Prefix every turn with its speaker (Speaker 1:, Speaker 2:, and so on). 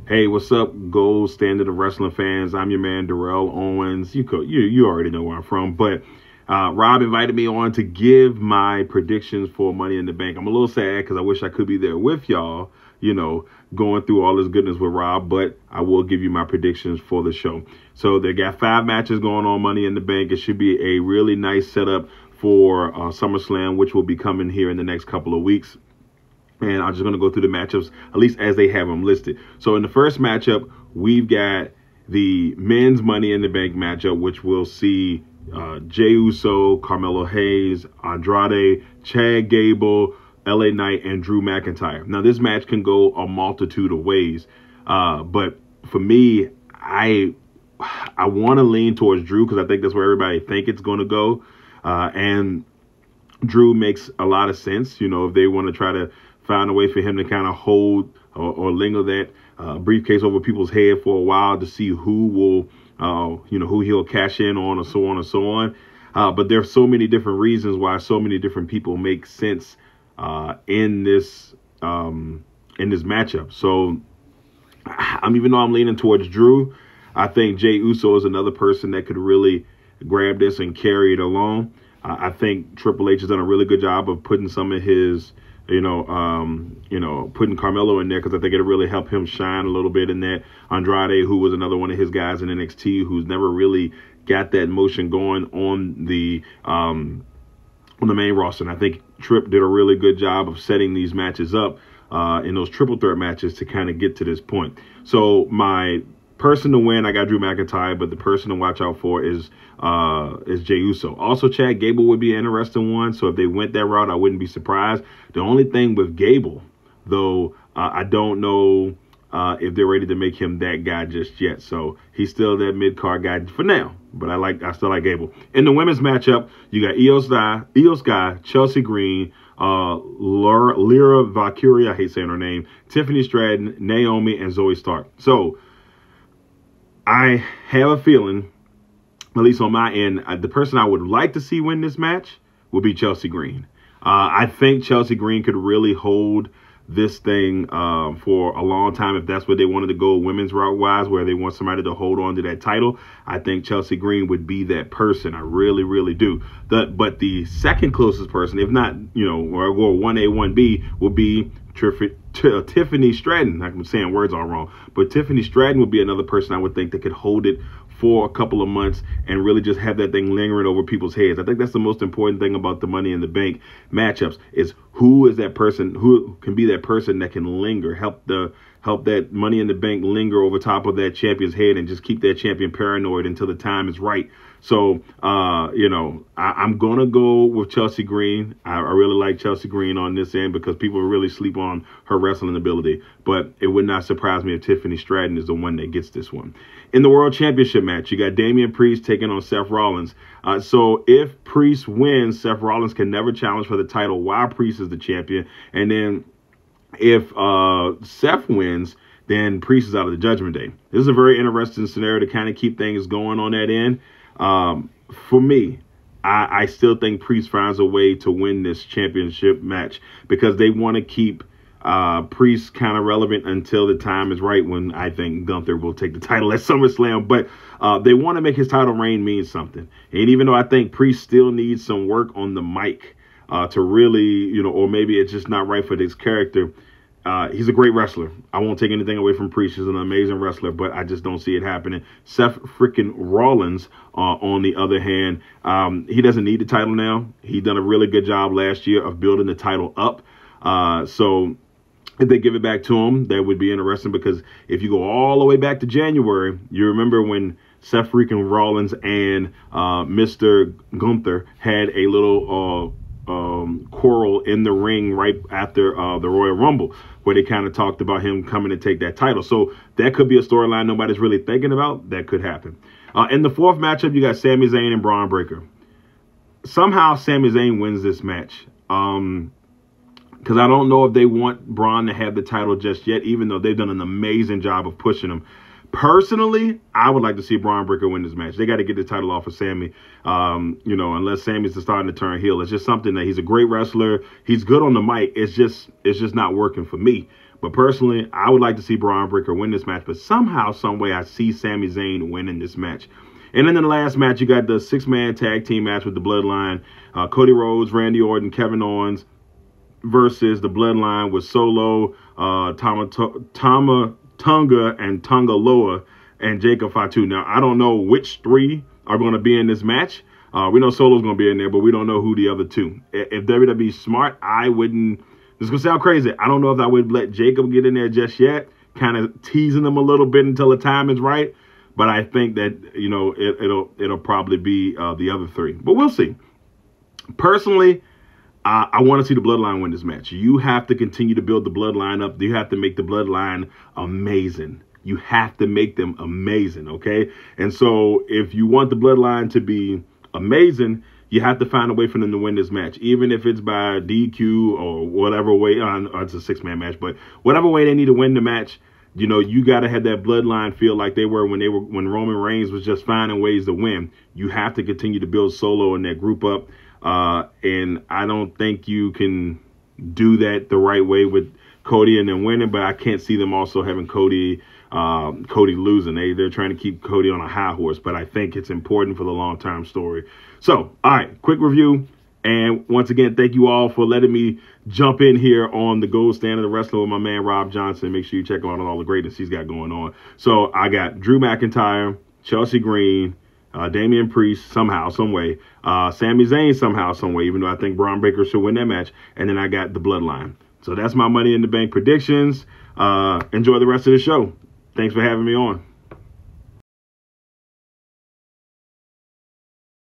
Speaker 1: Hey, what's up, gold standard of wrestling fans? I'm your man, Darrell Owens. You already know where I'm from, but Robb invited me on to give my predictions for Money in the Bank. I'm a little sad because I wish I could be there with y'all, going through all this goodness with Robb, but I will give you my predictions for the show. So they got 5 matches going on Money in the Bank. It should be a really nice setup for SummerSlam, which will be coming here in the next couple of weeks. And I'm just going to go through the matchups, at least as they have them listed. So in the first matchup, we've got the men's Money in the Bank matchup, which will see Jey Uso, Carmelo Hayes, Andrade, Chad Gable, LA Knight, and Drew McIntyre. Now, this match can go a multitude of ways. But for me, I want to lean towards Drew because I think that's where everybody think it's going to go. And Drew makes a lot of sense, if they want to try to find a way for him to kind of hold or linger that briefcase over people's head for a while to see who will, who he'll cash in on, or so on and so on. But there's so many different reasons why so many different people make sense in this matchup. So even though I'm leaning towards Drew, I think Jey Uso is another person that could really grab this and carry it along. I think Triple H has done a really good job of putting some of his putting Carmelo in there because I think it'll really help him shine a little bit in that. Andrade, who was another one of his guys in NXT, who's never really got that motion going on the main roster. And I think Tripp did a really good job of setting these matches up in those triple threat matches to kind of get to this point. So my person to win, I got Drew McIntyre, but the person to watch out for is Jey Uso. Also, Chad Gable would be an interesting one. So if they went that route, I wouldn't be surprised. The only thing with Gable, though, I don't know if they're ready to make him that guy just yet. So he's still that mid-card guy for now. But I still like Gable. In the women's matchup, you got Io Sky, Chelsea Green, Lyra Valkyria, I hate saying her name, Tiffany Stratton, Naomi, and Zoe Stark. So I have a feeling, at least on my end, the person I would like to see win this match would be Chelsea Green. I think Chelsea Green could really hold this thing for a long time if that's what they wanted to go women's route-wise, where they want somebody to hold on to that title. I think Chelsea Green would be that person. I really, really do. But the second closest person, if not, or 1A, 1B, would be Tiffany Stratton. I'm saying words all wrong, but Tiffany Stratton would be another person I would think that could hold it for a couple of months and really just have that thing lingering over people's heads. I think that's the most important thing about the Money in the Bank matchups is who is that person, who can be that person that can linger, help that Money in the Bank linger over top of that champion's head and just keep that champion paranoid until the time is right. So, I'm going to go with Chelsea Green. I really like Chelsea Green on this end because people really sleep on her wrestling ability. But it would not surprise me if Tiffany Stratton is the one that gets this one. In the World Championship match, you got Damian Priest taking on Seth Rollins. So if Priest wins, Seth Rollins can never challenge for the title while Priest is the champion. And then if Seth wins, then Priest is out of the Judgment Day. This is a very interesting scenario to kind of keep things going on that end. For me, I still think Priest finds a way to win this championship match because they want to keep Priest kind of relevant until the time is right when I think Gunther will take the title at SummerSlam. But they want to make his title reign mean something. And even though I think Priest still needs some work on the mic to really, or maybe it's just not right for this character, he's a great wrestler. I won't take anything away from Priest. He's an amazing wrestler, but I just don't see it happening. Seth freaking Rollins, on the other hand, he doesn't need the title now. He done a really good job last year of building the title up. So if they give it back to him, that would be interesting because if you go all the way back to January, you remember when Seth freaking Rollins and Mr. Gunther had a little quarrel in the ring right after the Royal Rumble, where they kind of talked about him coming to take that title. So that could be a storyline nobody's really thinking about. That could happen. In the fourth matchup, you got Sami Zayn and Braun Breaker. Somehow Sami Zayn wins this match. Because I don't know if they want Braun to have the title just yet, even though they've done an amazing job of pushing him. Personally, I would like to see Braun Breaker win this match. They got to get the title off of Sami, unless Sami's starting to turn heel. It's just something that he's a great wrestler. He's good on the mic. It's just not working for me. But personally, I would like to see Braun Breaker win this match. But somehow, some way, I see Sami Zayn winning this match. And then in the last match, you got the 6-man tag team match with the Bloodline. Cody Rhodes, Randy Orton, Kevin Owens versus the Bloodline with Solo, Tama Tonga, and Tonga Loa, and Jacob Fatu. Now, I don't know which 3 are going to be in this match. We know Solo's going to be in there, but we don't know who the other 2. If WWE's smart, I wouldn't. This is going to sound crazy. I don't know if I would let Jacob get in there just yet, kind of teasing him a little bit until the time is right. But I think that, you know, it'll probably be the other 3. But we'll see. Personally, I want to see the Bloodline win this match. You have to continue to build the Bloodline up. You have to make the Bloodline amazing. You have to make them amazing, okay? And so if you want the Bloodline to be amazing, you have to find a way for them to win this match, even if it's by DQ or whatever way. It's a 6-man match, but whatever way they need to win the match, you know, you got to have that Bloodline feel like they were when Roman Reigns was just finding ways to win. You have to continue to build Solo and that group up. And I don't think you can do that the right way with Cody and then winning, but I can't see them also having Cody losing. They're trying to keep Cody on a high horse, but I think it's important for the long-term story. So, all right, quick review. And once again, thank you all for letting me jump in here on the Gold Standard of Wrestling with my man, Robb Johnson. Make sure you check out all the greatness he's got going on. So I got Drew McIntyre, Chelsea Green, Damian Priest, somehow, some way. Sami Zayn, somehow, some way, even though I think Braun Breaker should win that match. And then I got the Bloodline. So that's my Money in the Bank predictions. Enjoy the rest of the show. Thanks for having me on.